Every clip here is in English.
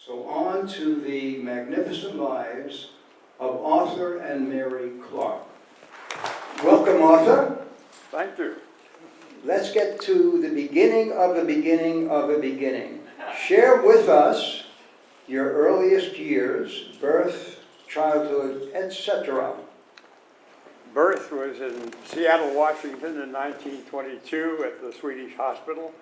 So on to the magnificent lives of Arthur and Mary Clark. Welcome, Arthur. Thank you. Let's get to the beginning of the beginning of the beginning. Share with us your earliest years, birth, childhood, etc. Birth was in Seattle, Washington in 1922 at the Swedish hospital.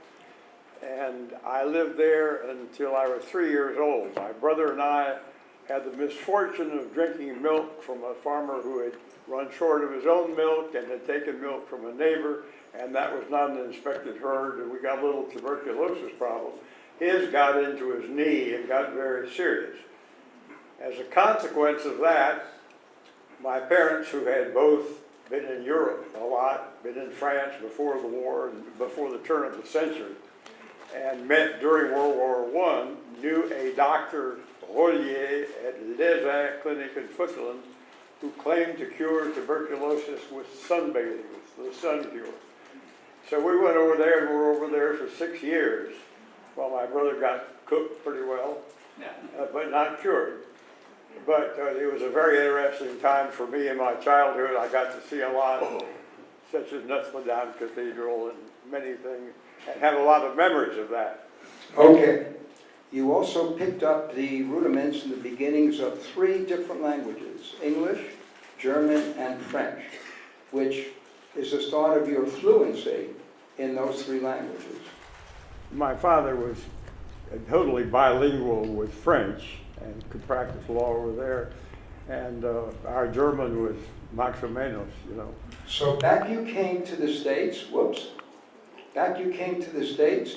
And I lived there until I was 3 years old. My brother and I had the misfortune of drinking milk from a farmer who had run short of his own milk and had taken milk from a neighbor, and that was not an inspected herd, and we got a little tuberculosis problem. His got into his knee and got very serious. As a consequence of that, my parents, who had both been in Europe a lot, been in France before the war and before the turn of the century, and met during World War I, knew a Dr. Rollier at Les Clinic in Friedland who claimed to cure tuberculosis with sunbathing, with the sun cure. So we went over there and were over there for 6 years while my brother got cooked pretty well, but not cured. But it was a very interesting time for me in my childhood. I got to see a lot, such as Notre Dame Cathedral and many things, and have a lot of memories of that. Okay. You also picked up the rudiments and the beginnings of 3 different languages, English, German, and French, which is the start of your fluency in those 3 languages. My father was totally bilingual with French and could practice law over there. And our German was Max o menos, you know. So back you came to the States, back you came to the States.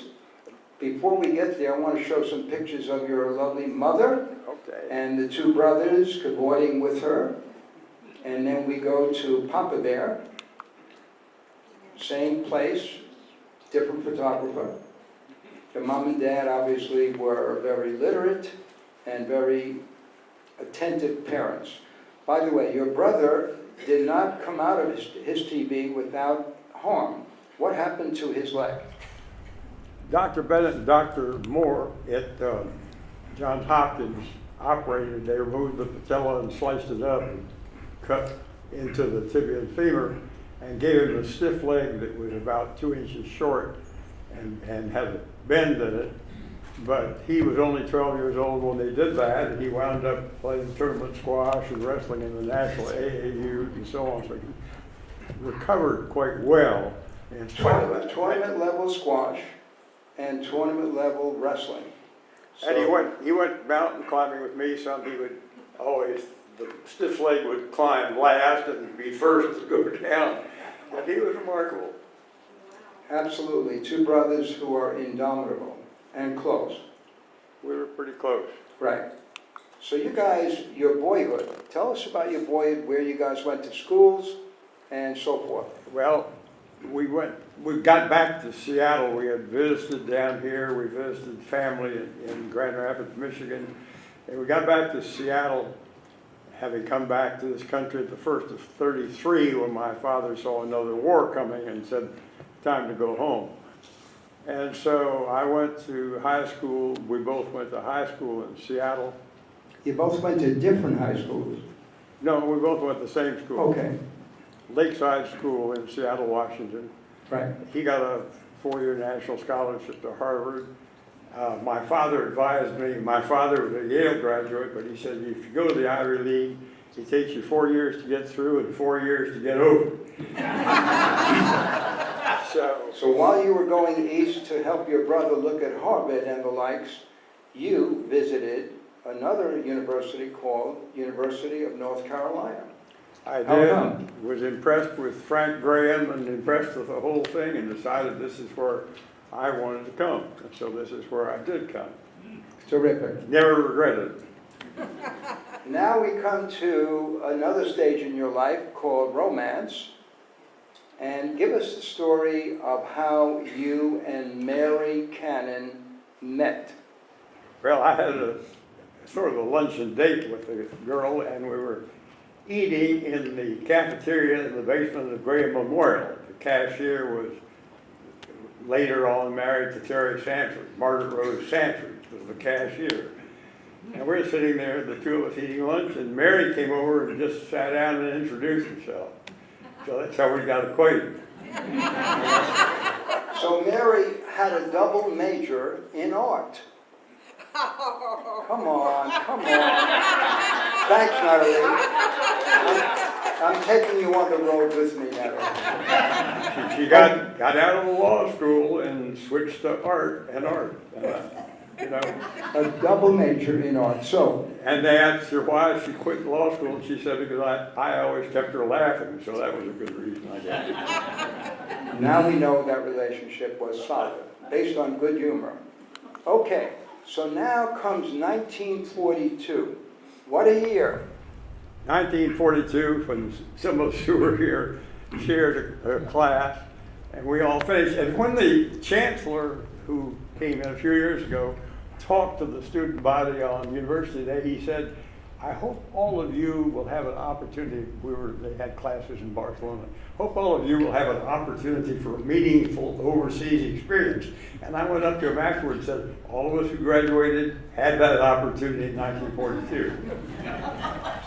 Before we get there, I want to show some pictures of your lovely mother and the 2 brothers cavorting with her. And then we go to Papa Bear, same place, different photographer. The mom and dad obviously were very literate and very attentive parents. By the way, your brother did not come out of his TB without harm. What happened to his leg? Dr. Bennett and Dr. Moore at Johns Hopkins operated. They removed the patella and sliced it up and cut into the tibia and femur and gave him a stiff leg that was about 2 inches short and had a bend in it. But he was only 12 years old when they did that, and he wound up playing tournament squash and wrestling in the national AAU and so on. So he recovered quite well. In Tournament level squash and tournament level wrestling. And he went mountain climbing with me. He would always, the stiff leg would climb last and be first to go down. But he was remarkable. Absolutely. 2 brothers who are indomitable and close. We were pretty close. Right. So you guys, your boyhood, tell us about your boyhood, where you guys went to schools and so forth. Well, we got back to Seattle. We had visited down here. We visited family in Grand Rapids, Michigan. And we got back to Seattle, having come back to this country at the first of 33 when my father saw another war coming and said, time to go home. And so I went to high school. We both went to high school in Seattle. You both went to different high schools? No, we both went to the same school. Okay. Lakeside School in Seattle, Washington. Right. He got a 4-year national scholarship to Harvard. My father advised me, my father was a Yale graduate, but he said, if you go to the Ivy League, it takes you 4 years to get through and 4 years to get over. So while you were going east to help your brother look at Harvard and the likes, you visited another university called University of North Carolina. I How did. come? Was impressed with Frank Graham and impressed with the whole thing and decided this is where I wanted to come. And so this is where I did come. Terrific. Never regretted it. Now we come to another stage in your life called romance. And give us the story of how you and Mary Cannon met. Well, I had a sort of a luncheon date with the girl, and we were eating in the cafeteria in the basement of Graham Memorial. The cashier was later on married to Terry Sanford. Margaret Rose Sanford was the cashier. And we're sitting there, the two of us eating lunch, and Mary came over and just sat down and introduced herself. So that's how we got acquainted. So Mary had a double major in art. Come on, come on. Thanks, Natalie. I'm taking you on the road with me, Natalie. She got out of the law school and switched to art. You know. A double major in art. So, And they asked her why she quit law school, and she said, because I always kept her laughing, so that was a good reason, I guess. now we know that relationship was solid, based on good humor. Okay, so now comes 1942. What a year. 1942, when some of us who were here shared a class, and we all finished. And when the chancellor, who came in a few years ago, talked to the student body on University Day, he said, I hope all of you will have an opportunity, they had classes in Barcelona, hope all of you will have an opportunity for a meaningful overseas experience. And I went up to him afterwards and said, all of us who graduated had that opportunity in 1942.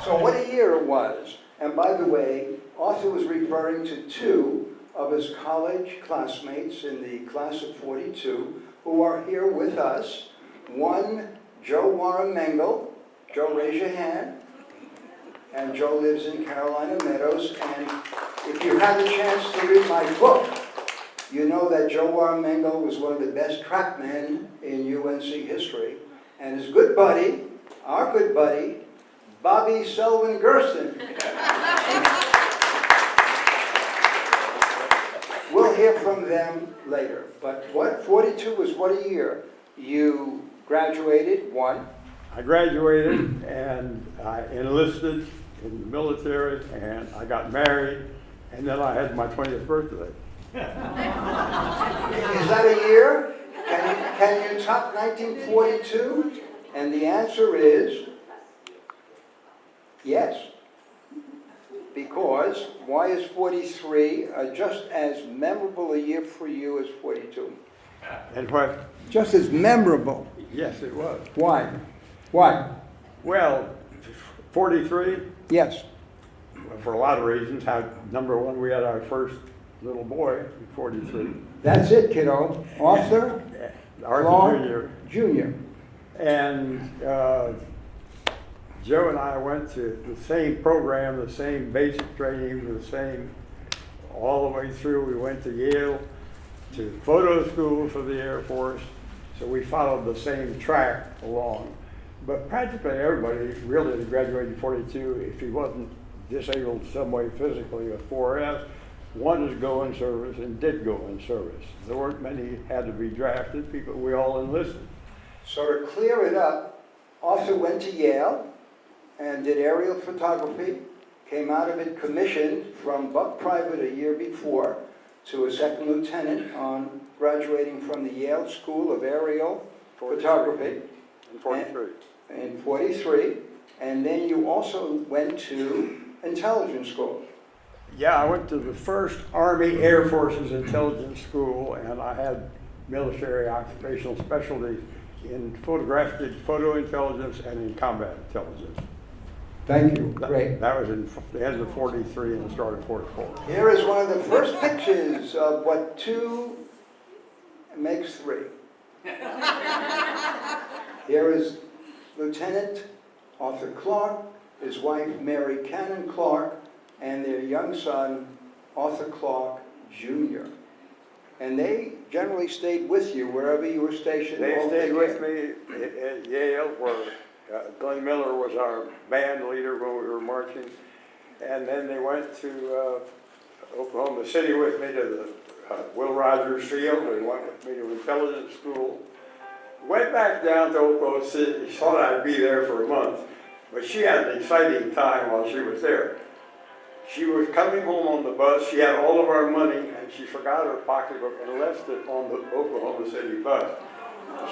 So what a year it was. And by the way, Arthur was referring to two of his college classmates in the class of 42 who are here with us. One, Joe Warren Mengel. Joe, raise your hand. And Joe lives in Carolina Meadows. And if you had the chance to read my book, you know that Joe Warren Mengel was one of the best trackmen in UNC history. And his good buddy, our good buddy, Bobby Selwyn Gersten. We'll hear from them later. But 42 was what a year. You graduated, one. I graduated and I enlisted in the military and I got married and then I had my 20th birthday. Is that a year? Can you top 1942? And the answer is yes. Because why is 43 just as memorable a year for you as 42? And what? Just as memorable. Yes, it was. Why? Why? Well, 43, Yes. for a lot of reasons. Number one, we had our first little boy in 43. That's it, kiddo. Arthur Arthur Jr. Jr. And Joe and I went to the same program, the same basic training, the same all the way through. We went to Yale, to photo school for the Air Force, so we followed the same track along. But practically everybody really that graduated in 42, if he wasn't disabled some way physically with 4S, wanted to go in service and did go in service. There weren't many had to be drafted, we all enlisted. So to clear it up, Arthur went to Yale and did aerial photography, came out of it commissioned from Buck Private a year before to a second lieutenant on graduating from the Yale School of Aerial Photography. In 43. In 43. And then you also went to intelligence school. Yeah, I went to the first Army Air Forces intelligence school, and I had military occupational specialties in photographic photo intelligence and in combat intelligence. Thank you. Great. That was in the end of 43 and the start of 44. Here is one of the first pictures of what 2 makes 3. Here is Lieutenant Arthur Clark, his wife Mary Cannon Clark, and their young son Arthur Clark Jr. And they generally stayed with you wherever you were stationed. They stayed with me at Yale, where Glenn Miller was our band leader when we were marching. And then they went to Oklahoma City with me to the Will Rogers Field and went with me to intelligence school. Went back down to Oklahoma City, thought I'd be there for a month, but she had an exciting time while she was there. She was coming home on the bus, she had all of our money, and she forgot her pocketbook and left it on the Oklahoma City bus.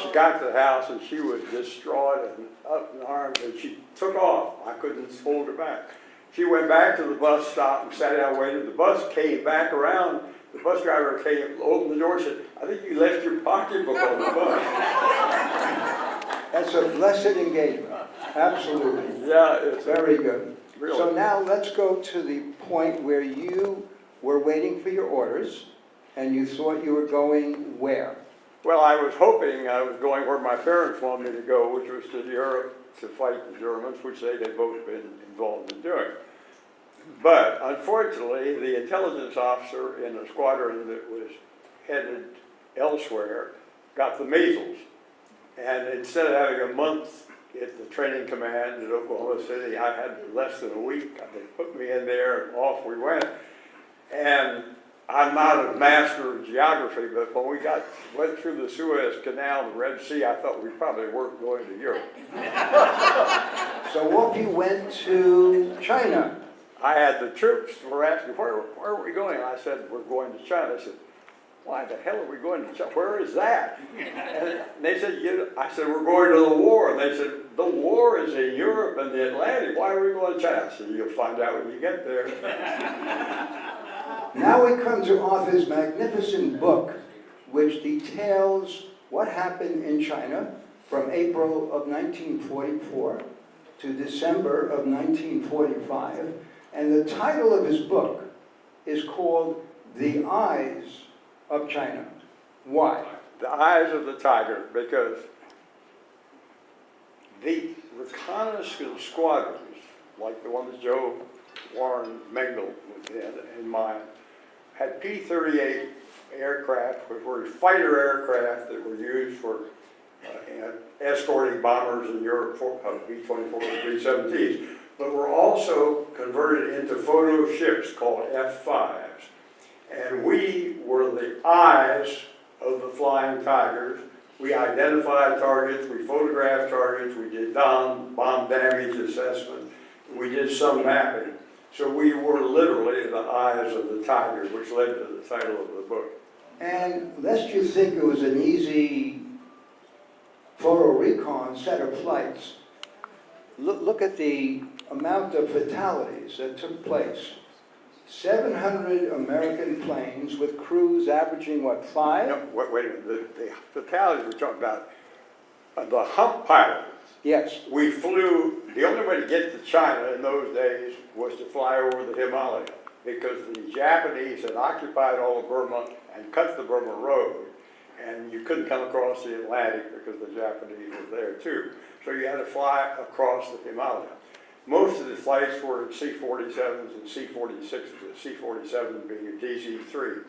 She got to the house and she was distraught and up in arms, and she took off. I couldn't hold her back. She went back to the bus stop and sat down and waited. The bus came back around. The bus driver came, opened the door and said, I think you left your pocketbook on the bus. That's a blessed engagement, absolutely. Yeah, it's Very good. really. So now let's go to the point where you were waiting for your orders, and you thought you were going where? Well, I was hoping I was going where my parents wanted me to go, which was to Europe to fight the Germans, which they had both been involved in doing. But unfortunately, the intelligence officer in a squadron that was headed elsewhere got the measles. And instead of having a month at the training command at Oklahoma City, I had less than a week. They put me in there and off we went. And I'm not a master of geography, but when we went through the Suez Canal, the Red Sea, I thought we probably weren't going to Europe. So off you went to China. I had the troops were asking, where are we going? I said, we're going to China. I said, why the hell are we going to China? Where is that? And they said, I said, we're going to the war. And they said, the war is in Europe and the Atlantic. Why are we going to China? I said, you'll find out when you get there. Now we come to Arthur's magnificent book, which details what happened in China from April of 1944 to December of 1945. And the title of his book is called The Eyes of China. Why? The eyes of the tiger, because the reconnaissance squadrons, like the one that Joe Warren Mengel was in and mine, had P-38 aircraft, which were fighter aircraft that were used for escorting bombers in Europe, B-24 and B-17s, but were also converted into photo ships called F-5s. And we were the eyes of the Flying Tigers. We identified targets, we photographed targets, we did bomb damage assessment, we did some mapping. So we were literally the eyes of the tiger, which led to the title of the book. And lest you think it was an easy photo recon set of flights, look at the amount of fatalities that took place. 700 American planes with crews averaging, what, 5? No, wait a minute, the fatalities we're talking about, the hump pilots. Yes. We flew, the only way to get to China in those days was to fly over the Himalaya, because the Japanese had occupied all of Burma and cut the Burma Road, and you couldn't come across the Atlantic because the Japanese were there too. So you had to fly across the Himalaya. Most of the flights were in C-47s and C-46s, the C-47 being a DC-3.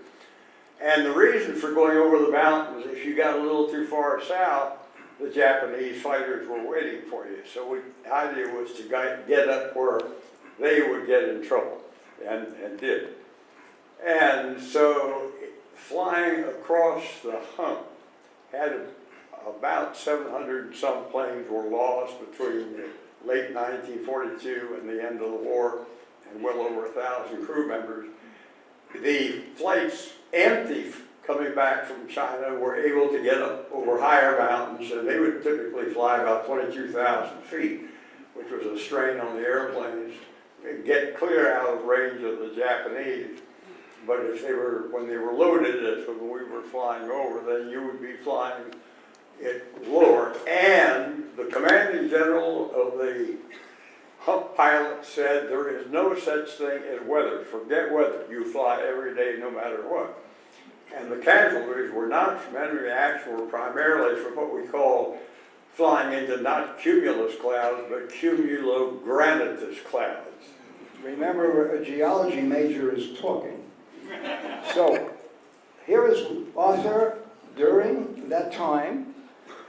And the reason for going over the mountains, if you got a little too far south, the Japanese fighters were waiting for you. So the idea was to get up where they would get in trouble, and did. And so flying across the hump had about 700 and some planes were lost between the late 1942 and the end of the war, and well over 1,000 crew members. The flights empty coming back from China were able to get up over higher mountains, and they would typically fly about 22,000 feet, which was a strain on the airplanes, and get clear out of range of the Japanese. But if when they were loaded, as when we were flying over, then you would be flying it lower. And the commanding general of the hump pilot said, there is no such thing as weather. Forget weather. You fly every day no matter what. And the casualties were not from enemy reaction, were primarily from what we call flying into not cumulus clouds, but cumulogranitus clouds. Remember, a geology major is talking. So, here is Arthur during that time,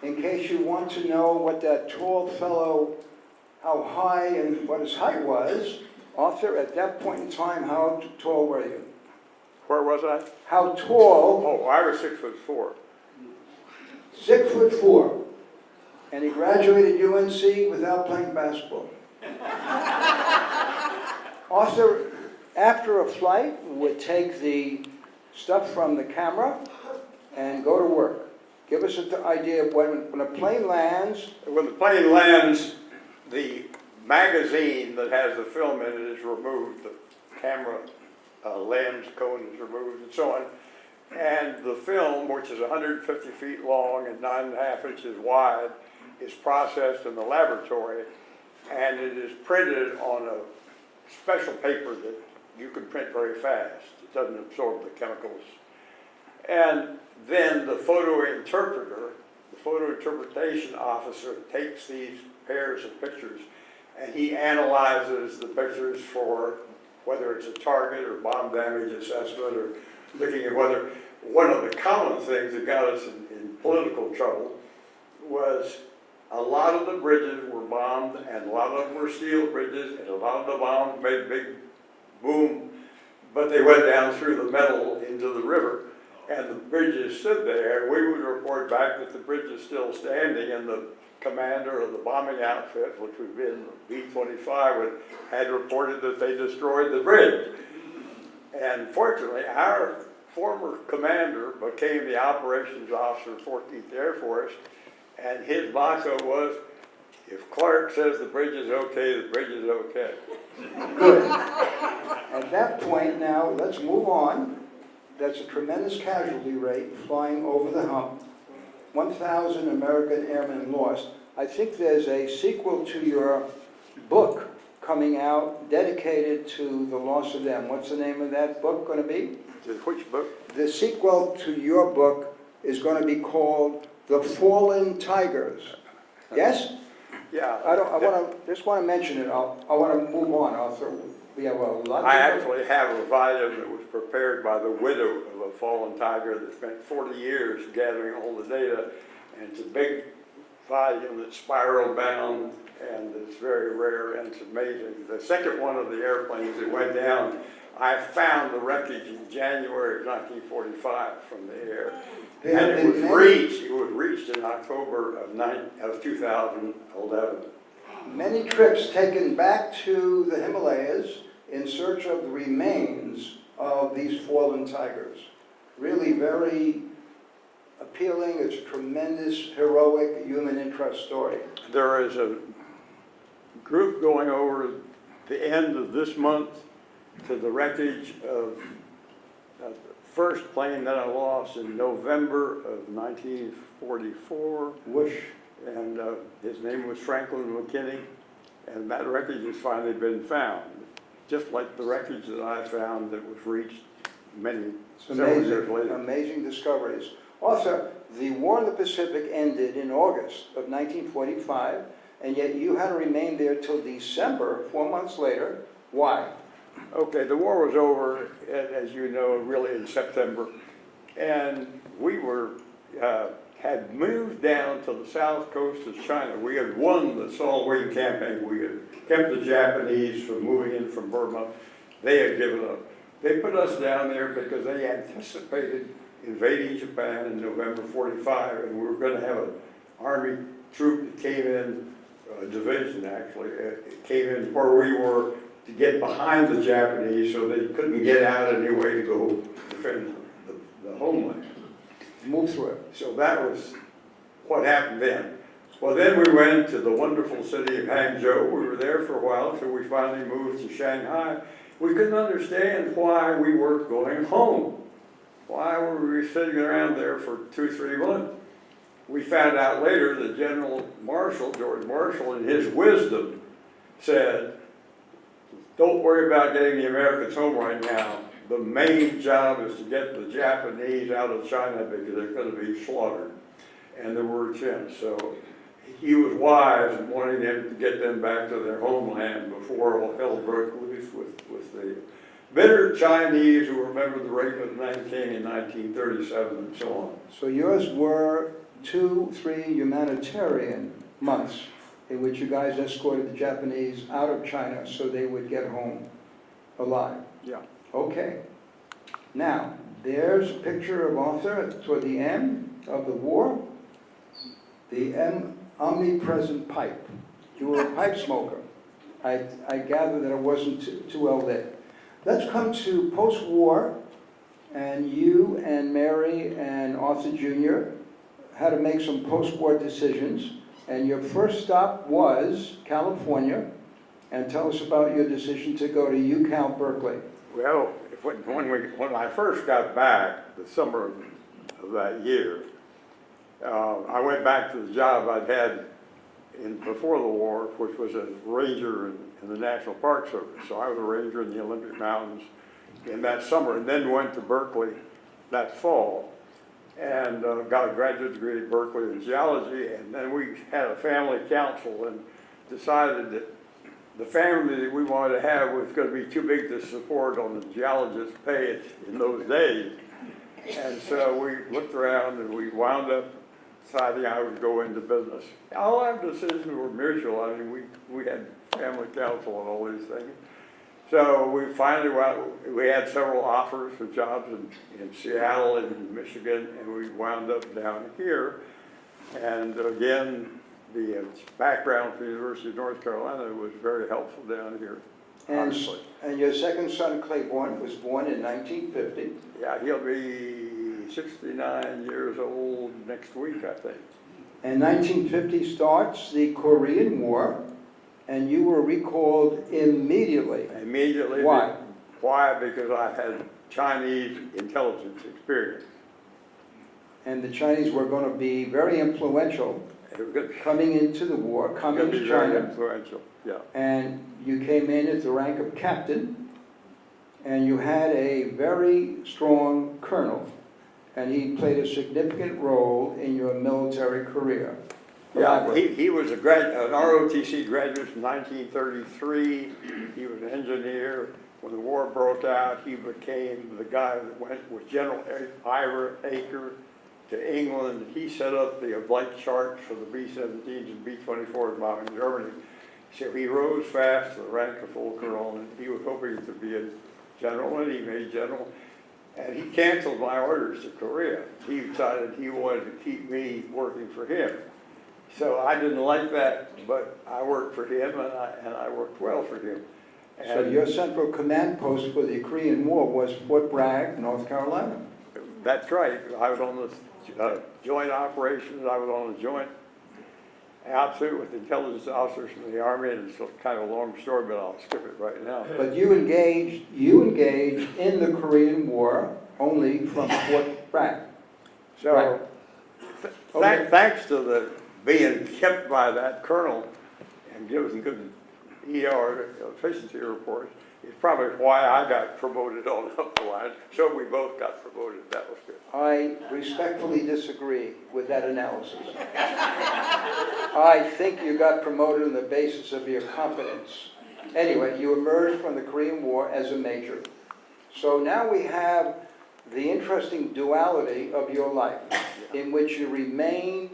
in case you want to know what that tall fellow, how high and what his height was. Arthur, at that point in time, how tall were you? Where was I? How tall? Oh, I was 6'4". 6'4". And he graduated UNC without playing basketball. Arthur, after a flight, would take the stuff from the camera and go to work. Give us an idea of when a plane lands. When the plane lands, the magazine that has the film in it is removed. The camera lens cone is removed and so on. And the film, which is 150 feet long and 9.5 inches wide, is processed in the laboratory, and it is printed on a special paper that you can print very fast. It doesn't absorb the chemicals. And then the photo interpretation officer takes these pairs of pictures and he analyzes the pictures for whether it's a target or bomb damage assessment or looking at whether, one of the common things that got us in political trouble was a lot of the bridges were bombed and a lot of them were steel bridges and a lot of the bombs made big boom, but they went down through the metal into the river. And the bridges stood there, and we would report back that the bridge is still standing, and the commander of the bombing outfit, which would be in B-25, had reported that they destroyed the bridge. And fortunately, our former commander became the operations officer of 14th Air Force, and his motto was, if Clark says the bridge is okay, the bridge is okay. Good. At that point now, let's move on. That's a tremendous casualty rate flying over the hump. 1,000 American airmen lost. I think there's a sequel to your book coming out dedicated to the loss of them. What's the name of that book going to be? Which book? The sequel to your book is going to be called The Fallen Tigers. Yes? Yeah. Just want to mention it. I want to move on. We have a lot. I actually have a volume that was prepared by the widow of a fallen tiger that spent 40 years gathering all the data, and it's a big volume that's spiral bound, and it's very rare, and it's amazing. The second one of the airplanes that went down, I found the wreckage in January of 1945 from the air, and it was reached in October of 2011. Many trips taken back to the Himalayas in search of the remains of these fallen tigers. Really very appealing. It's a tremendous, heroic human interest story. There is a group going over the end of this month to the wreckage of the first plane that I lost in November of 1944. Whoosh. And his name was Franklin McKinney, and that wreckage has finally been found. Just like the wreckage that I found that was reached several years later. Amazing discoveries. Also, the war in the Pacific ended in August of 1945, and yet you had to remain there till December, 4 months later. Why? Okay, the war was over, as you know, really in September, and we had moved down to the south coast of China. We had won the Salween campaign. We had kept the Japanese from moving in from Burma. They had given up. They put us down there because they anticipated invading Japan in November 45, and we were going to have an army troop that came in, a division actually, it came in where we were to get behind the Japanese so they couldn't get out anyway to go defend the homeland. Move through it. So that was what happened then. Well, then we went to the wonderful city of Hangzhou. We were there for a while until we finally moved to Shanghai. We couldn't understand why we weren't going home. Why were we sitting around there for 2-3 months? We found out later that General Marshall, George Marshall, in his wisdom, said, don't worry about getting the Americans home right now. The main job is to get the Japanese out of China because they're going to be slaughtered. And there were attempts. So he was wise in wanting them to get them back to their homeland before all hell broke loose with the bitter Chinese who remembered the rape of Nanking in 1937 and so on. So yours were 2-3 humanitarian months in which you guys escorted the Japanese out of China so they would get home alive. Yeah. Okay. Now, there's a picture of Arthur toward the end of the war. The omnipresent pipe. You were a pipe smoker. I gather that it wasn't too well lit. Let's come to post-war, and you and Mary and Arthur Jr. had to make some post-war decisions, and your first stop was California. And tell us about your decision to go to UCal Berkeley. Well, when I first got back, the summer of that year, I went back to the job I'd had before the war, which was a ranger in the National Park Service. So I was a ranger in the Olympic Mountains in that summer, and then went to Berkeley that fall, and got a graduate degree at Berkeley in geology. And then we had a family council and decided that the family that we wanted to have was going to be too big to support on the geologist's pay in those days. And so we looked around and we wound up deciding I would go into business. All our decisions were mutual. I mean, we had family council and all these things. So we finally we had several offers for jobs in Seattle and Michigan, and we wound up down here. And again, the background from the University of North Carolina was very helpful down here, honestly. And your second son, Claiborne, was born in 1950. Yeah, he'll be 69 years old next week, I think. And 1950 starts the Korean War, and you were recalled immediately. Immediately. Why? Why? Because I had Chinese intelligence experience. And the Chinese were going to be very influential coming into the war, coming to Very China. influential, yeah. And you came in at the rank of captain, and you had a very strong colonel, and he played a significant role in your military career. Yeah, he was an ROTC graduate from 1933. He was an engineer. When the war broke out, he became the guy that went with General Ira Aker to England. He set up the oblique charts for the B-17s and B-24s bombing Germany. So he rose fast to the rank of full colonel, and he was hoping to be a general, and he made general. And he canceled my orders to Korea. He decided he wanted to keep me working for him. So I didn't like that, but I worked for him, and I worked well for him. And So your central command post for the Korean War was Fort Bragg, North Carolina. that's right. I was on the joint operations. I was on a joint outfit with intelligence officers from the Army, and it's kind of a long story, but I'll skip it right now. But you engaged in the Korean War only from Fort Bragg. So, Right. Okay. thanks to the being kept by that colonel and giving good ER efficiency reports, is probably why I got promoted on up the line. So we both got promoted. That was good. I respectfully disagree with that analysis. I think you got promoted on the basis of your competence. Anyway, you emerged from the Korean War as a major. So now we have the interesting duality of your life, in which you remained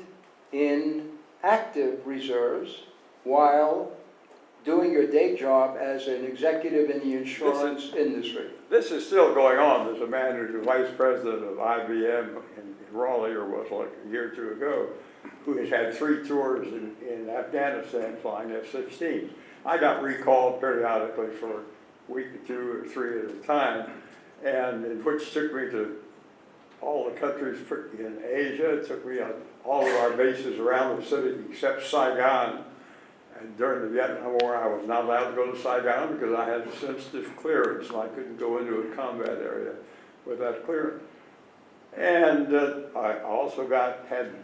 in active reserves while doing your day job as an executive in the insurance industry. This is still going on. There's a man who's the vice president of IBM in Raleigh, or was like a year or two ago, who has had 3 tours in Afghanistan flying F-16s. I got recalled periodically for a week or 2 or 3 at a time, and which took me to all the countries in Asia. It took me on all of our bases around the Pacific except Saigon. And during the Vietnam War, I was not allowed to go to Saigon because I had sensitive clearance, and I couldn't go into a combat area with that clearance. And I also had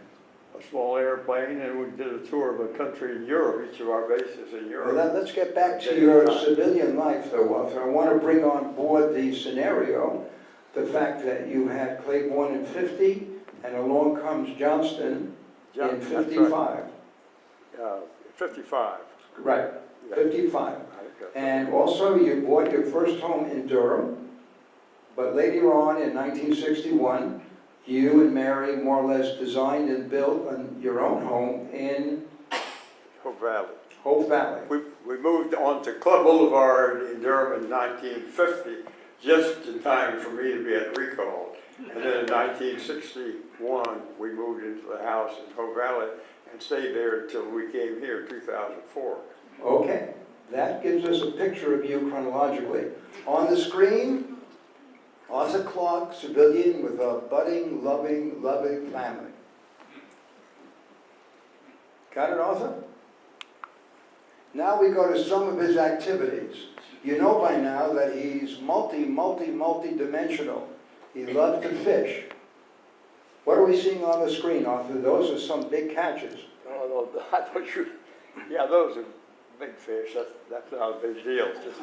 a small airplane, and we did a tour of a country in Europe, each of our bases in Europe. Well, let's get back to your civilian life, though, Walter. I want to bring on board the scenario, the fact that you had Claiborne in 50, and along comes Johnston in 55. 55. Right, Yeah. 55. And also you bought your first home in Durham, but later on in 1961, you and Mary more or less designed and built your own home in Hope Valley. Hope Valley. We moved on to Club Boulevard in Durham in 1950, just in time for me to be at recall. And then in 1961, we moved into the house in Hope Valley and stayed there until we came here in 2004. Okay, that gives us a picture of you chronologically. On the screen, Arthur Clarke, civilian with a budding, loving family. Got it, Arthur? Now we go to some of his activities. You know by now that he's multi-dimensional. He loves to fish. What are we seeing on the screen, Arthur? Those are some big catches. Oh, no, I thought Yeah, those are big fish. That's not a big deal. It's just,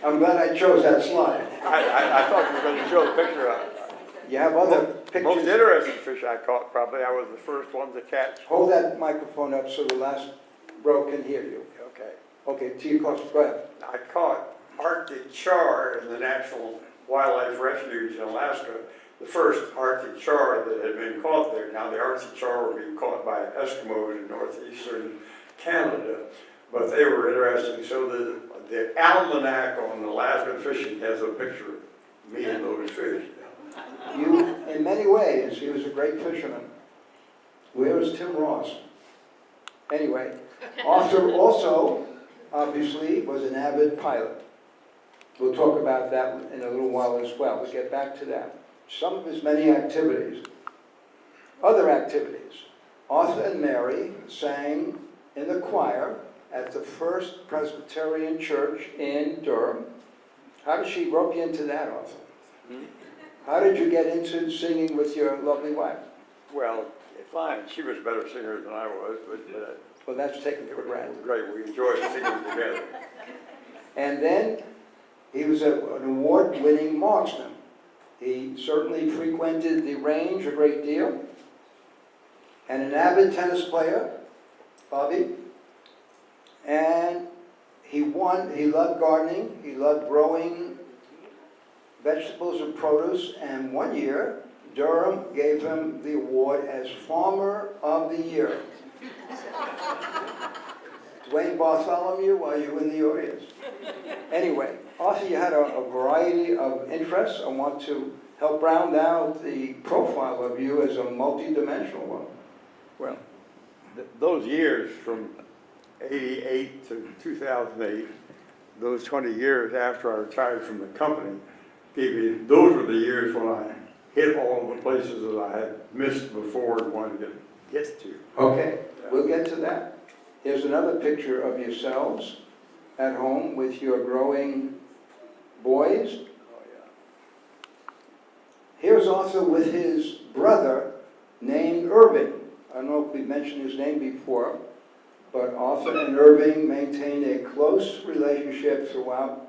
I'm glad I chose that slide. I thought you were going to show a picture of it. You have other Most pictures? interesting fish I caught, probably, I was the first one to catch. Hold that microphone up so the last row can hear you. Okay. Okay, to you, go ahead. I caught Arctic char in the National Wildlife Refuge in Alaska, the first Arctic char that had been caught there. Now, the Arctic char were being caught by Eskimos in northeastern Canada, but they were interesting. So the almanac on Alaskan fishing has a picture of me and those fish. You, in many ways, he was a great fisherman. Where was Tim Ross? Anyway, Arthur also, obviously, was an avid pilot. We'll talk about that in a little while as well. We'll get back to that. Some of his many activities. Other activities. Arthur and Mary sang in the choir at the First Presbyterian Church in Durham. How did she rope you into that, Arthur? How did you get into singing with your lovely wife? Well, fine. She was a better singer than I was, but Well, that's taken for it granted. was great. We enjoyed singing together. And then he was an award-winning marksman. He certainly frequented the range a great deal. And an avid tennis player, Bobby. And he loved gardening, he loved growing vegetables and produce, and one year, Durham gave him the award as Farmer of the Year. Dwayne Bartholomew, are you in the audience? Anyway, Arthur, you had a variety of interests. I want to help round out the profile of you as a multi-dimensional one. Well, those years from 88 to 2008, those 20 years after I retired from the company, those were the years when I hit all of the places that I had missed before and wanted to get to. Okay, we'll get to that. Here's another picture of yourselves at home with your growing boys. Oh, yeah. Here's Arthur with his brother named Irving. I don't know if we mentioned his name before, but Arthur and Irving maintained a close relationship throughout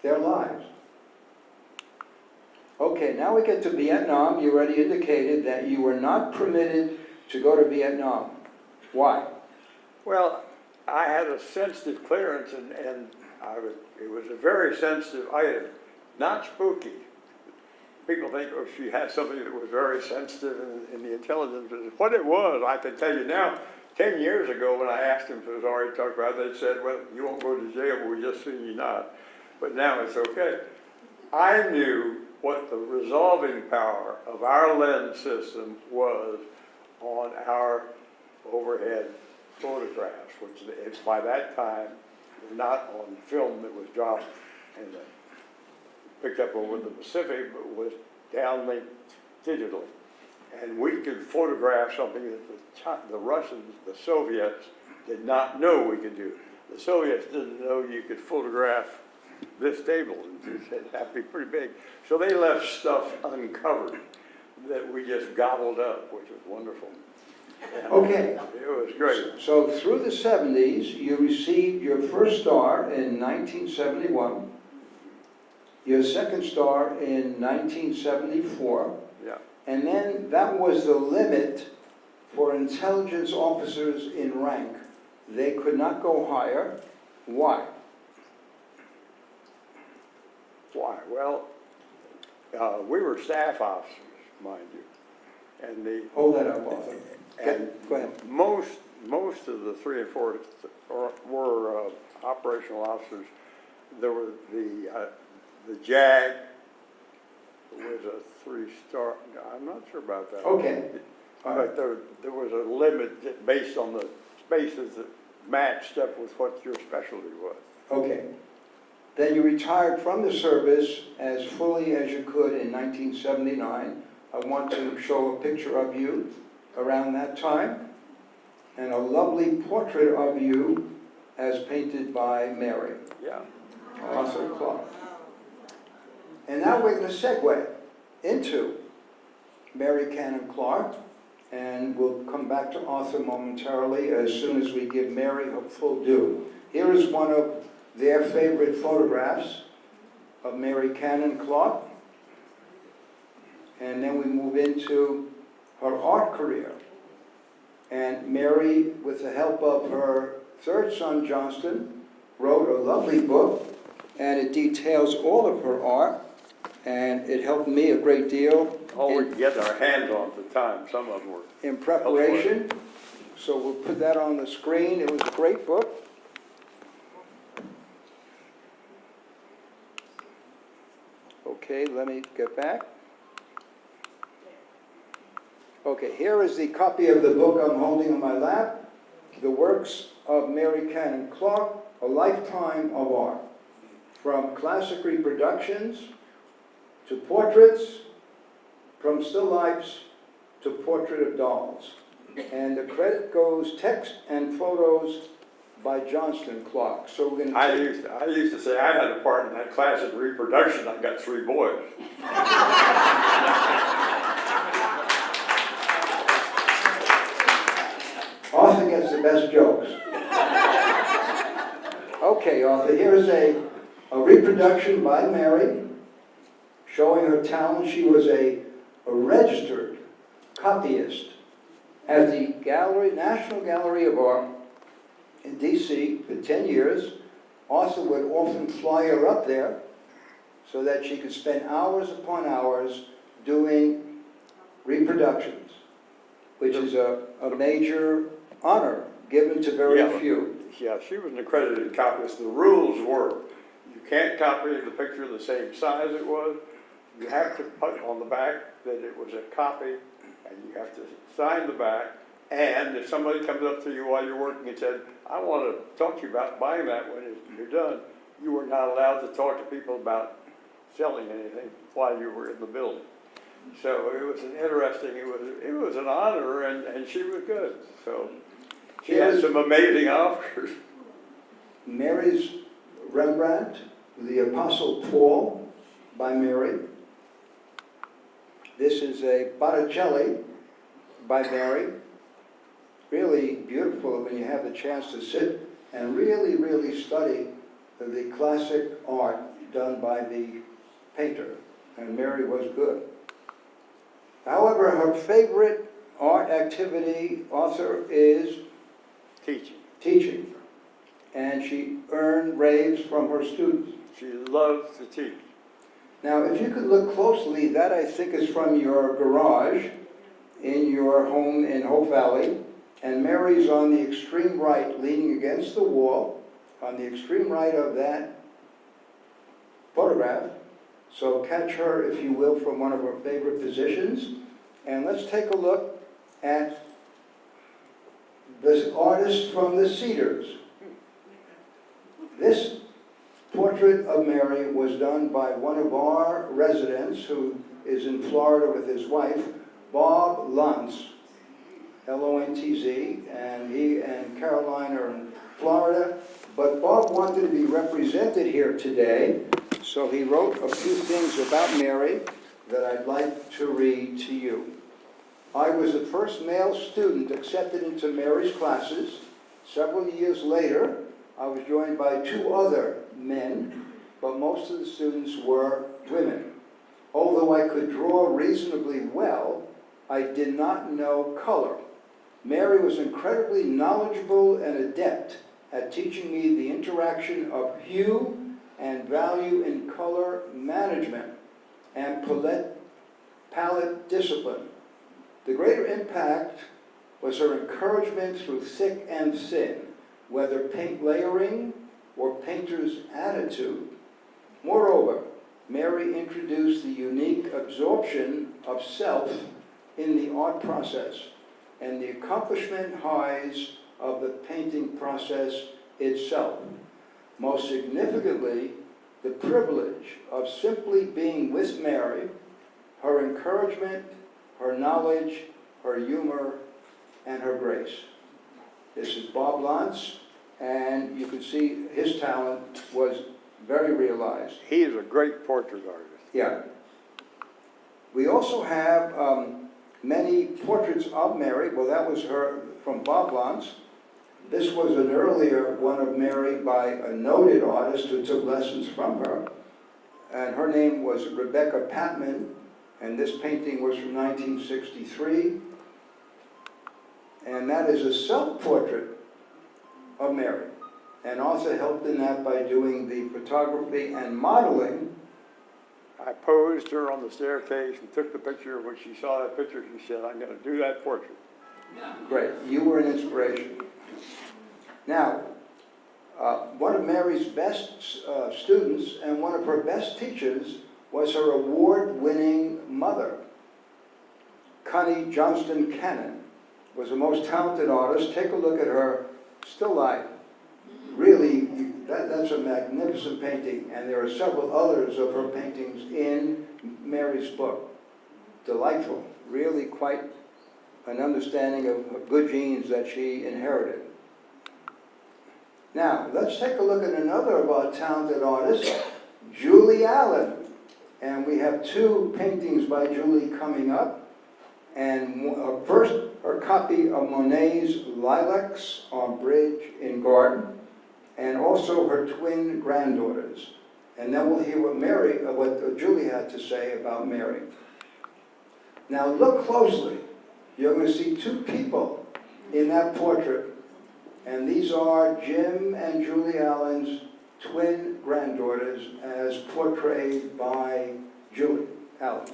their lives. Okay, now we get to Vietnam. You already indicated that you were not permitted to go to Vietnam. Why? Well, I had a sensitive clearance, and it was a very sensitive item, not spooky. People think, oh, she had something that was very sensitive in the intelligence. What it was, I can tell you now, 10 years ago when I asked them if it was already talked about, they said, well, you won't go to jail, but we just seen you not. But now it's okay. I knew what the resolving power of our lens system was on our overhead photographs, which by that time were not on film that was dropped and picked up over the Pacific, but was downlinked digitally. And we could photograph something that the Russians, the Soviets, did not know we could do. The Soviets didn't know you could photograph this table. It had to be pretty big. So they left stuff uncovered that we just gobbled up, which was wonderful. And Okay. it was great. So through the 70s, you received your first star in 1971, your second star in 1974, Yeah. and then that was the limit for intelligence officers in rank. They could not go higher. Why? Why? Well, we were staff officers, mind you, and Hold that up, Arthur. Go ahead. most of the 3 and 4 were operational officers. There were the JAG was a 3-star. I'm not sure about that. Okay. All right. But there was a limit based on the spaces that matched up with what your specialty was. Okay. Then you retired from the service as fully as you could in 1979. I want to show a picture of you around that time, and a lovely portrait of you as painted by Mary. Yeah. Arthur Clark. And now we're going to segue into Mary Cannon Clark and we'll come back to Arthur momentarily as soon as we give Mary her full due. Here is one of their favorite photographs of Mary Cannon Clark, and then we move into her art career. And Mary, with the help of her third son, Johnston, wrote a lovely book, and it details all of her art, and it helped me a great deal. All we could get our hands on at the time, some of them were. In preparation. So we'll put that on the screen. It was a great book. Okay, let me get back. Okay, here is the copy of the book I'm holding in my lap. The Works of Mary Cannon Clark, A Lifetime of Art. From classic reproductions to portraits, from still lifes to portrait of dolls. And the credit goes text and photos by Johnston Clark. So we're going to I used to say I had a part in that classic reproduction. I got 3 boys. Arthur gets the best jokes. Okay, Arthur, here's a reproduction by Mary showing her talent. She was a registered copyist at the National Gallery of Art in D.C. for 10 years. Arthur would often fly her up there so that she could spend hours upon hours doing reproductions, which is a major honor given to very few. Yeah, she was an accredited copyist. The rules were, you can't copy the picture the same size it was. You have to put on the back that it was a copy, and you have to sign the back. And if somebody comes up to you while you're working and said, I want to talk to you about buying that when you're done, you were not allowed to talk to people about selling anything while you were in the building. So it was an interesting, it was an honor, and she was good. So she had some amazing offers. Mary's Rembrandt, The Apostle Paul by Mary. This is a Botticelli by Mary. Really beautiful when you have the chance to sit and really, really study the classic art done by the painter. And Mary was good. However, her favorite art activity, Arthur, is teaching. And she earned raves from her students. She loved to teach. Now, if you could look closely, that I think is from your garage in your home in Hope Valley. And Mary's on the extreme right, leaning against the wall, on the extreme right of that photograph. So catch her, if you will, from one of her favorite positions. And let's take a look at this artist from the Cedars. This portrait of Mary was done by one of our residents who is in Florida with his wife, Bob Luntz, L-O-N-T-Z, and he and Caroline are in Florida. But Bob wanted to be represented here today, so he wrote a few things about Mary that I'd like to read to you. I was the first male student accepted into Mary's classes. Several years later, I was joined by 2 other men, but most of the students were women. Although I could draw reasonably well, I did not know color. Mary was incredibly knowledgeable and adept at teaching me the interaction of hue and value in color management and palette discipline. The greater impact was her encouragement through thick and thin, whether paint layering or painter's attitude. Moreover, Mary introduced the unique absorption of self in the art process and the accomplishment highs of the painting process itself. Most significantly, the privilege of simply being with Mary, her encouragement, her knowledge, her humor, and her grace. This is Bob Luntz, and you can see his talent was very realized. He is a great portrait artist. Yeah. We also have many portraits of Mary. Well, that was her from Bob Lance. This was an earlier one of Mary by a noted artist who took lessons from her. And her name was Rebecca Patman, and this painting was from 1963. And that is a self-portrait of Mary. And also helped in that by doing the photography and modeling. I posed her on the staircase and took the picture. When she saw that picture, she said, "I'm going to do that portrait." Great, you were an inspiration. Now, one of Mary's best students and one of her best teachers was her award-winning mother. Connie Johnston Cannon was the most talented artist. Take a look at her still life. Really, that's a magnificent painting, and there are several others of her paintings in Mary's book. Delightful, really quite an understanding of good genes that she inherited. Now, let's take a look at another of our talented artists, Julie Allen. And we have two paintings by Julie coming up. And first, her copy of Monet's Lilacs on Bridge in Garden, and also her twin granddaughters. And then we'll hear what Julie had to say about Mary. Now look closely. You're going to see two people in that portrait. And these are Jim and Julie Allen's twin granddaughters as portrayed by Julie Allen.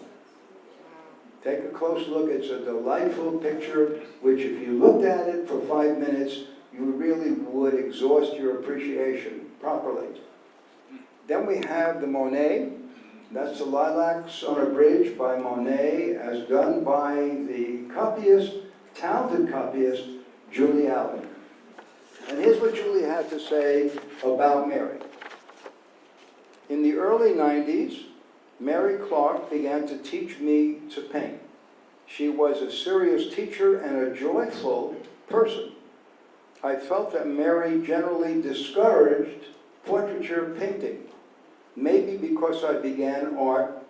Take a close look. It's a delightful picture, which if you looked at it for 5 minutes, you really would exhaust your appreciation properly. Then we have the Monet. That's the Lilacs on a Bridge by Monet, as done by the copyist, talented copyist, Julie Allen. And here's what Julie had to say about Mary. In the early 90s, Mary Clark began to teach me to paint. She was a serious teacher and a joyful person. I felt that Mary generally discouraged portraiture painting, maybe because I began art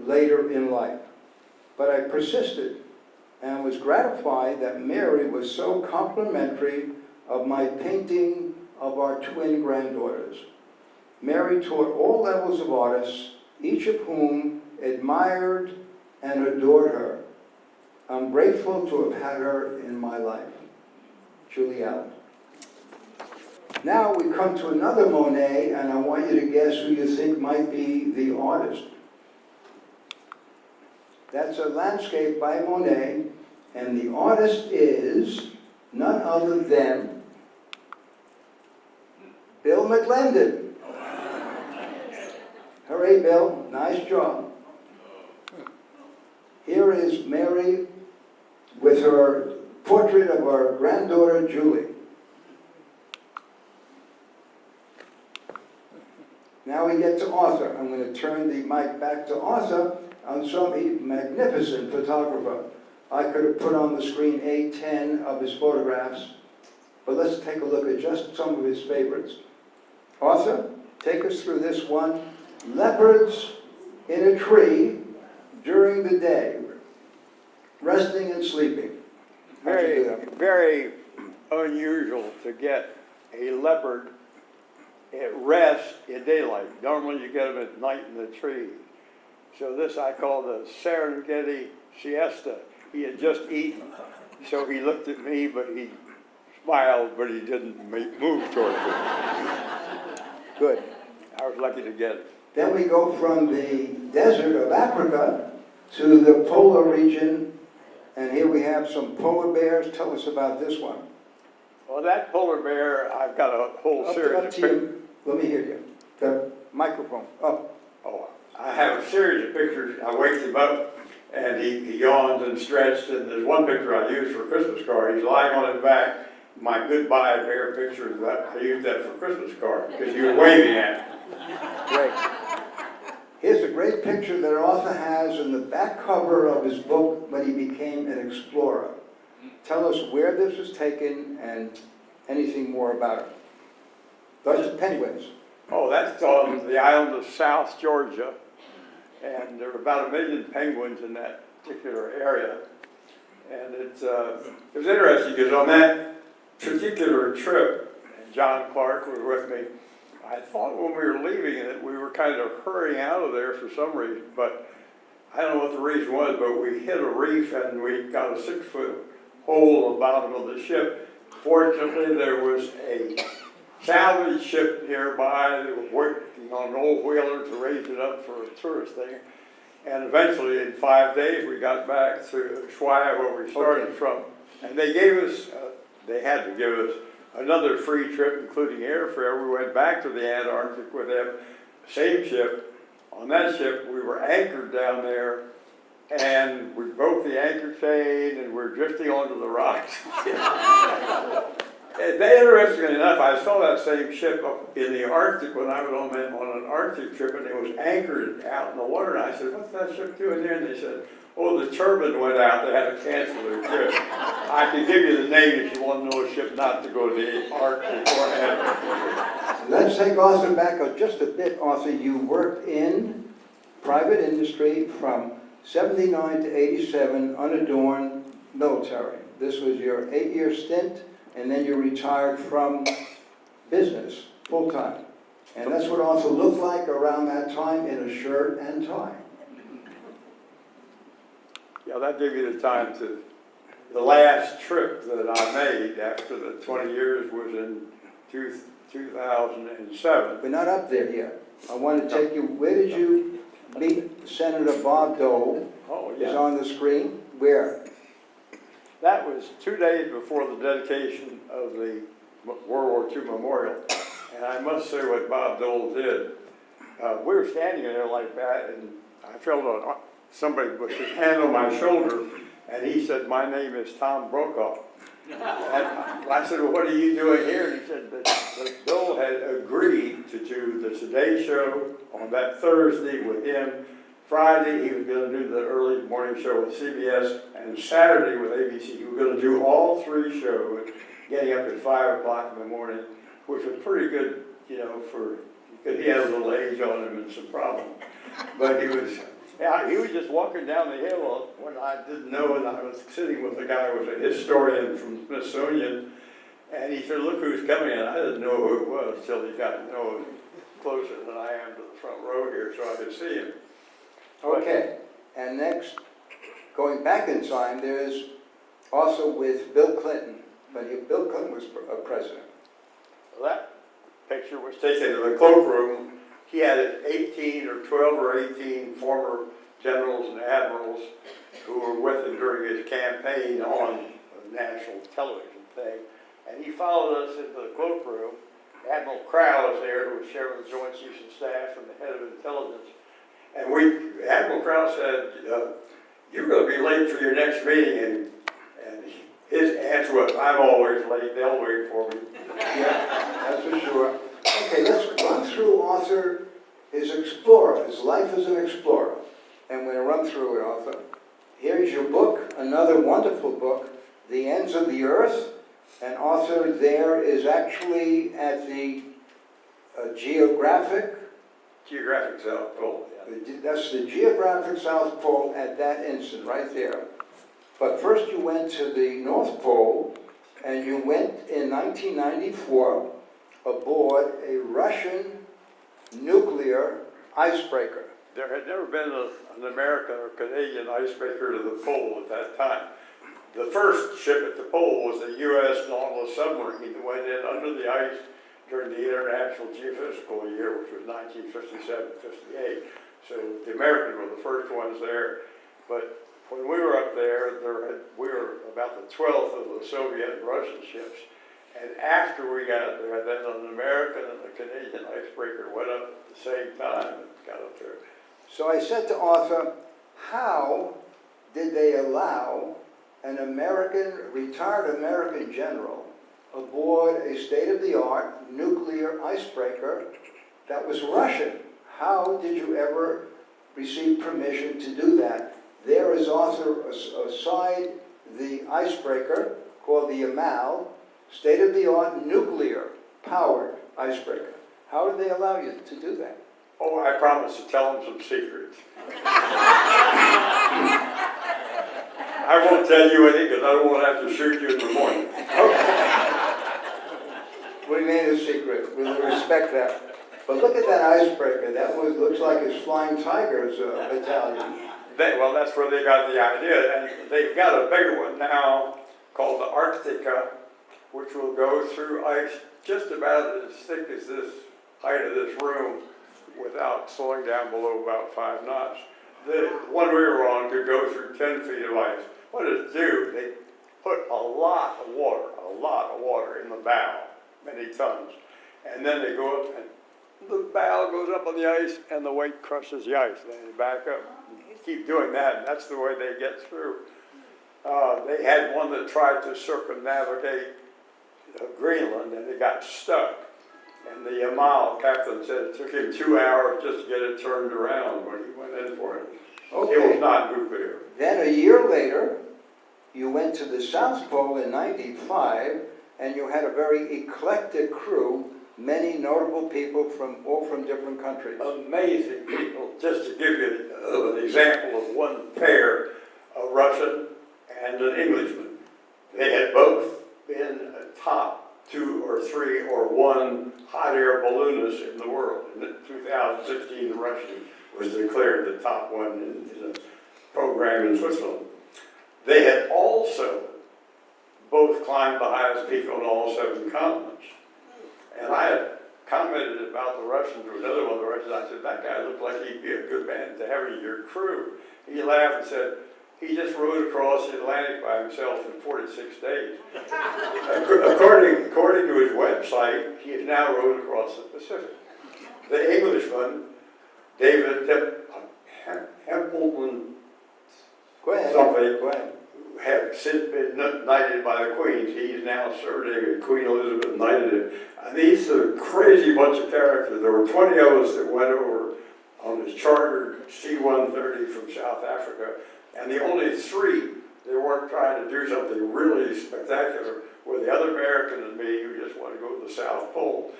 later in life. But I persisted and was gratified that Mary was so complimentary of my painting of our twin granddaughters. Mary taught all levels of artists, each of whom admired and adored her. I'm grateful to have had her in my life. Julie Allen. Now we come to another Monet, and I want you to guess who you think might be the artist. That's a landscape by Monet, and the artist is none other than Bill McLendon. Hooray, Bill. Nice job. Here is Mary with her portrait of our granddaughter, Julie. Now we get to Arthur. I'm going to turn the mic back to Arthur. I'm some magnificent photographer. I could have put on the screen 8-10 of his photographs, but let's take a look at just some of his favorites. Arthur, take us through this one. Leopards in a tree during the day, resting and sleeping. Very unusual to get a leopard at rest in daylight. Normally you get them at night in the tree. So this I call the Serengeti siesta. He had just eaten, so he looked at me, but he smiled, but he didn't move toward me. Good. I was lucky to get it. Then we go from the desert of Africa to the polar region, and here we have some polar bears. Tell us about this one. Well, that polar bear, I've got a whole series of pictures. Let me hear you. The microphone. Up. Oh, I have a series of pictures. I waked him up, and he yawned and stretched, and there's one picture I used for a Christmas card. He's lying on his back. My goodbye bear picture, I used that for a Christmas card, because you were waving at it. Great. Here's a great picture that Arthur has in the back cover of his book when he became an explorer. Tell us where this was taken and anything more about it. Those are penguins. Oh, that's on the island of South Georgia, and there are about 1 million penguins in that particular area. And it was interesting because on that particular trip, and John Clark was with me, I thought when we were leaving that we were kind of hurrying out of there for some reason, but I don't know what the reason was, but we hit a reef and we got a 6-foot hole in the bottom of the ship. Fortunately, there was a salvage ship nearby that was working on an old whaler to raise it up for a tourist thing. And eventually, in 5 days, we got back to Ushuaia, where we started from. And they gave us, they had to give us another free trip, including airfare. We went back to the Antarctic with them, same ship. On that ship, we were anchored down there, and we broke the anchor chain, and we're drifting onto the rocks. And interestingly enough, I saw that same ship up in the Arctic when I was on an Arctic trip, and it was anchored out in the water. And I said, "What's that ship doing there?" And they said, "Oh, the turbine went out. They had to cancel their trip." I can give you the name if you want to know a ship not to go to the Arctic or Antarctic. Let's take Arthur back just a bit. Arthur, you worked in private industry from 79 to 87, unadorned military. This was your 8-year stint, and then you retired from business full-time. And that's what Arthur looked like around that time, in a shirt and tie. Yeah, that gave you the time to, the last trip that I made after the 20 years was in 2007. We're not up there yet. I want to take you, where did you meet Senator Bob Dole? Oh, Is yeah. on the screen. Where? That was 2 days before the dedication of the World War II Memorial. And I must say what Bob Dole did. We were standing there like that, and I felt somebody put his hand on my shoulder, and he said, "My name is Tom Brokaw." And I said, "Well, what are you doing here?" And he said that Dole had agreed to do the Today Show on that Thursday with him. Friday, he was going to do the early morning show with CBS, and Saturday with ABC. He was going to do all 3 shows, getting up at 5 o'clock in the morning, which was pretty good, you know, because he had a little age on him and some problems. But he was just walking down the hill when I didn't know, and I was sitting with a guy who was a historian from Smithsonian, and he said, "Look who's coming," and I didn't know who it was till he got, closer than I am to the front row here, so I could see him. Okay, and next, going back in time, there's also with Bill Clinton, when Bill Clinton was president. Well, that picture was taken in the cloakroom. He had 18 or 12 or 18 former generals and admirals who were with him during his campaign on a national television thing. And he followed us into the cloakroom. Admiral Crowe was there, who was chairman of the Joint Chiefs of Staff and the head of intelligence. And Admiral Crowe said, "You're going to be late for your next meeting." And his answer was, "I'm always late. They'll wait for me." Yeah, that's for sure. Okay, let's run through Arthur, his explorer, his life as an explorer. And we're going to run through it, Arthur. Here's your book, another wonderful book, The Ends of the Earth. And Arthur there is actually at the Geographic South Pole. Yeah. That's the geographic South Pole at that instant, right there. But first you went to the North Pole, and you went in 1994 aboard a Russian nuclear icebreaker. There had never been an American or Canadian icebreaker to the pole at that time. The first ship at the pole was the U.S. Nautilus submarine that went in under the ice during the International Geophysical Year, which was 1957-58. So the Americans were the first ones there. But when we were up there, we were about the 12th of the Soviet and Russian ships. And after we got there, then an American and a Canadian icebreaker went up at the same time and got up there. So I said to Arthur, how did they allow an retired American general aboard a state-of-the-art nuclear icebreaker that was Russian? How did you ever receive permission to do that? There is Arthur aside the icebreaker called the Yamal, state-of-the-art nuclear-powered icebreaker. How did they allow you to do that? Oh, I promised to tell them some secrets. I won't tell you anything because I don't want to have to shoot you in the morning. Remain a secret, we'll respect that. But look at that icebreaker, that looks like it's Flying Tigers battalion. Well, that's where they got the idea, and they've got a bigger one now called the Arctica, which will go through ice just about as thick as this height of this room without slowing down below about 5 knots. The one we were on could go through 10 feet of ice. What does it do? They put a lot of water in the bow, many tons, and then they go up and the bow goes up on the ice and the weight crushes the ice. Then they back up. Keep doing that, and that's the way they get through. They had one that tried to circumnavigate Greenland, and it got stuck. And the Yamal captain said it took him 2 hours just to get it turned around when he went in for it. Okay. It was not nuclear. Then a year later, you went to the South Pole in '95, and you had a very eclectic crew, many notable people all from different countries. Amazing people. Just to give you an example of one pair, a Russian and an Englishman. They had both been top 2 or 3 or 1 hot air balloonist in the world. In 2016, the Russian was declared the top one in a program in Switzerland. They had also both climbed the highest peak on all 7 continents. And I had commented about the Russians to another one of the Russians. I said, that guy looked like he'd be a good man to have in your crew. He laughed and said, he just rode across the Atlantic by himself in 46 days. According to his website, he has now rode across the Pacific. The Englishman, David Hempelman, Go ahead. something, Go ahead. have since been knighted by the Queen. He is now serving, Queen Elizabeth knighted him. And these are a crazy bunch of characters. There were 20 of us that went over on this chartered C-130 from South Africa, and the only 3 that weren't trying to do something really spectacular were the other American and me who just wanted to go to the South Pole,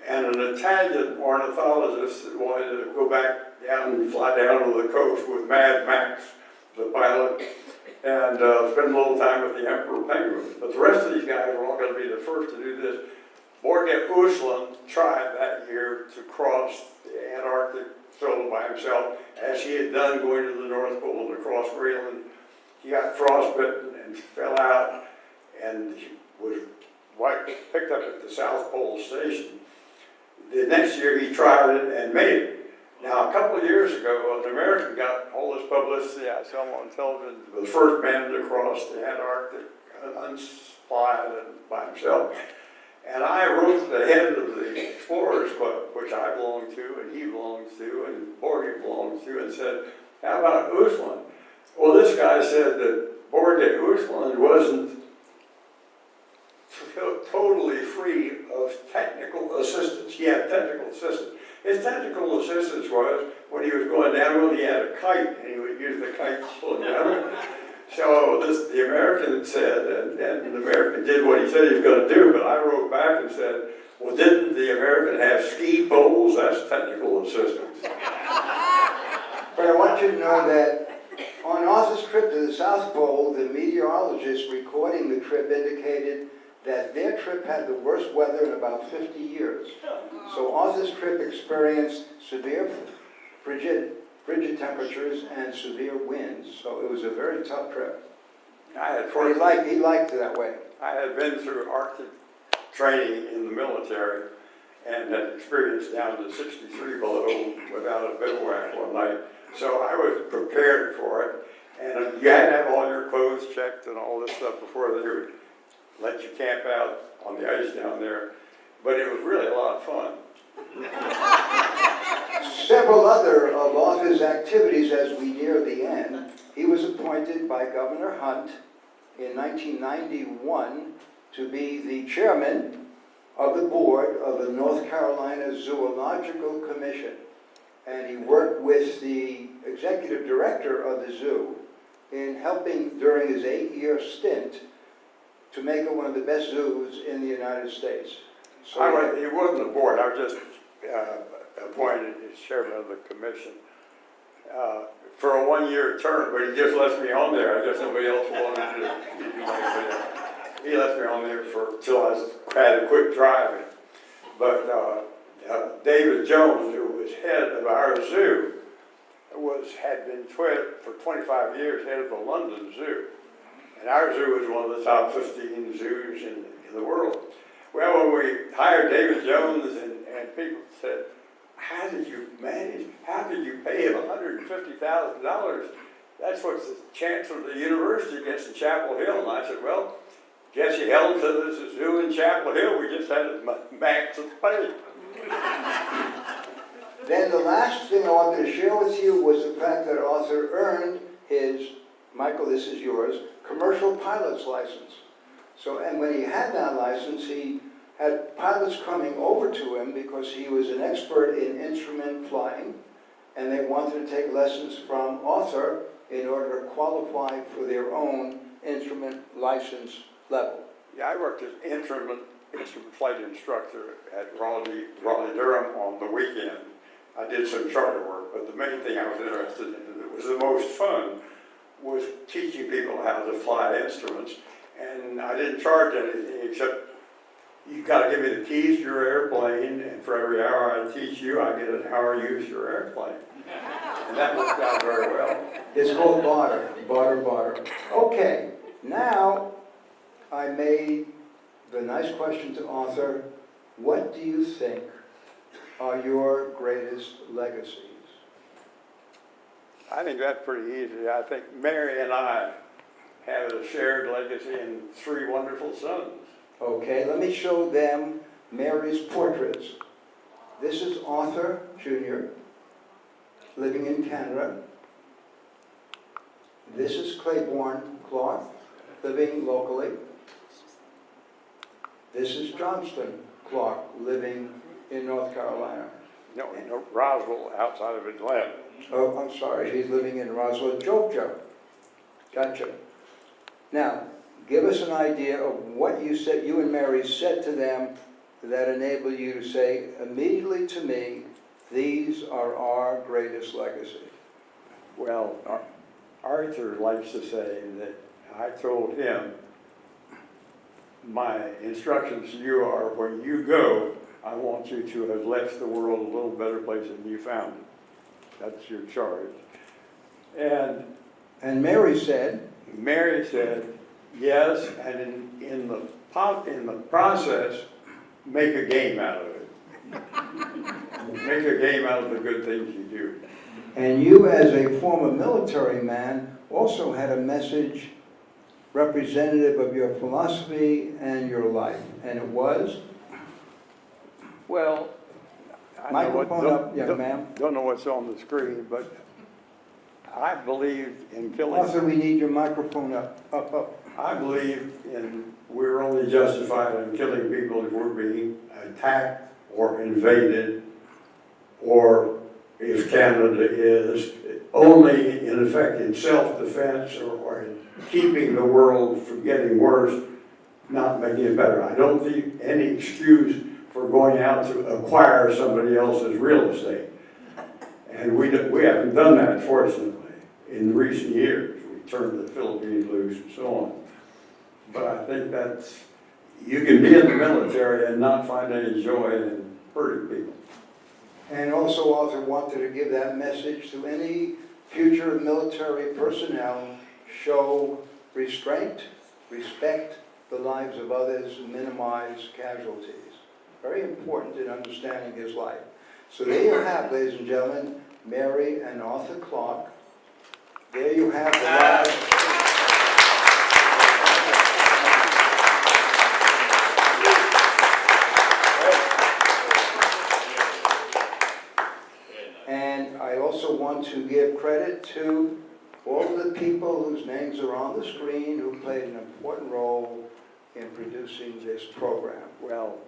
and an Italian ornithologist that wanted to go back down and fly down to the coast with Mad Max, the pilot, and spend a little time with the Emperor Penguin. But the rest of these guys were all going to be the first to do this. Borget Uslan tried that year to cross the Antarctic solo by himself, as he had done going to the North Pole and across Greenland. He got frostbitten and fell out, and he was picked up at the South Pole station. The next year he tried it and made it. Now, a couple of years ago, an American got all this publicity. I saw him on television, the first man to cross the Antarctic unsupplied and by himself. And I wrote the head of the Explorers Club, which I belong to, and he belongs to, and Borget belongs to, and said, how about Uslan? Well, this guy said that Borget Uslan wasn't totally free of technical assistance. He had technical assistance. His technical assistance was, when he was going downhill, he had a kite, and he would use the kite to pull it down. So the American said, and the American did what he said he was going to do, but I wrote back and said, well, didn't the American have ski poles? That's technical assistance. But I want you to know that on Arthur's trip to the South Pole, the meteorologists recording the trip indicated that their trip had the worst weather in about 50 years. So Arthur's trip experienced severe frigid temperatures and severe winds. So it was a very tough trip. But he liked it that way. I had been through Arctic training in the military and had experienced down to 63 below without a bivouac one night. So I was prepared for it. And you had to have all your clothes checked and all this stuff before they would let you camp out on the ice down there. But it was really a lot of fun. Several other of Arthur's activities as we near the end. He was appointed by Governor Hunt in 1991 to be the chairman of the board of the North Carolina Zoological Commission. And he worked with the executive director of the zoo in helping during his 8-year stint to make it one of the best zoos in the United States. So It wasn't a board, I was just appointed as chairman of the commission. for a one-year term, but he just left me on there. I guess nobody else wanted to. He left me on there till I had to quit driving. But David Jones, who was head of our zoo, had been for 25 years head of the London Zoo. And our zoo is one of the top 15 zoos in the world. Well, when we hired David Jones and people said, how did you pay him $150,000? That's what's the chancellor of the university gets in Chapel Hill. And I said, well, Jesse Helm said there's a zoo in Chapel Hill. We just had a max of pay. Then the last thing I wanted to share with you was the fact that Arthur earned his, Michael, this is yours, commercial pilot's license. So, and when he had that license, he had pilots coming over to him because he was an expert in instrument flying, and they wanted to take lessons from Arthur in order to qualify for their own instrument license level. Yeah, I worked as instrument flight instructor at Raleigh-Durham on the weekend. I did some charter work, but the main thing I was interested in, that was the most fun, was teaching people how to fly instruments. And I didn't charge anything except you got to give me the keys to your airplane, and for every hour I teach you, I get an hour use your airplane. And that worked out very well. It's called barter, barter, barter. Okay, now I made the nice question to Arthur. What do you think are your greatest legacies? I think that's pretty easy. I think Mary and I have a shared legacy in 3 wonderful sons. Okay, let me show them Mary's portraits. This is Arthur Jr., living in Canada. This is Claiborne Clark, living locally. This is Johnston Clark, living in North Carolina. No, Roswell, outside of Atlanta. Oh, I'm sorry, he's living in Roswell, Georgia. Gotcha. Now, give us an idea of what you said, you and Mary said to them that enabled you to say immediately to me, these are our greatest legacy. Well, Arthur likes to say that I told him, my instructions to you are, when you go, I want you to have left the world a little better place than you found it. That's your charge. And Mary said, yes, and in the process, make a game out of it. Make a game out of the good things you do. and you as a former military man also had a message representative of your philosophy and your life, and it was? Well, Microphone up, young man. Don't know what's on the screen, but I believe in killing. Arthur, we need your microphone up. I believe we're only justified in killing people if we're being attacked or invaded, or if Canada is only in effect in self-defense or in keeping the world from getting worse, not making it better. I don't see any excuse for going out to acquire somebody else's real estate. And we haven't done that, fortunately, in recent years. We turned the Philippines loose and so on. But I think you can be in the military and not find any joy in hurting people. And also, Arthur wanted to give that message to any future military personnel: show restraint, respect the lives of others, minimize casualties. Very important in understanding his life. So there you have, ladies and gentlemen, Mary and Arthur Clark. There you have the lives. And I also want to give credit to all of the people whose names are on the screen who played an important role in producing this program. Well,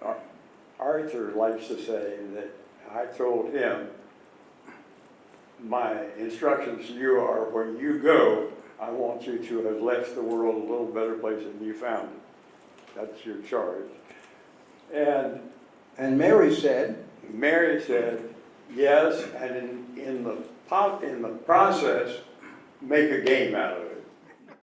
Arthur likes to say that I told him, my instructions to you are, when you go, I want you to have left the world a little better place than you found it. That's your charge. And Mary said, yes, and in the in the process, make a game out of it.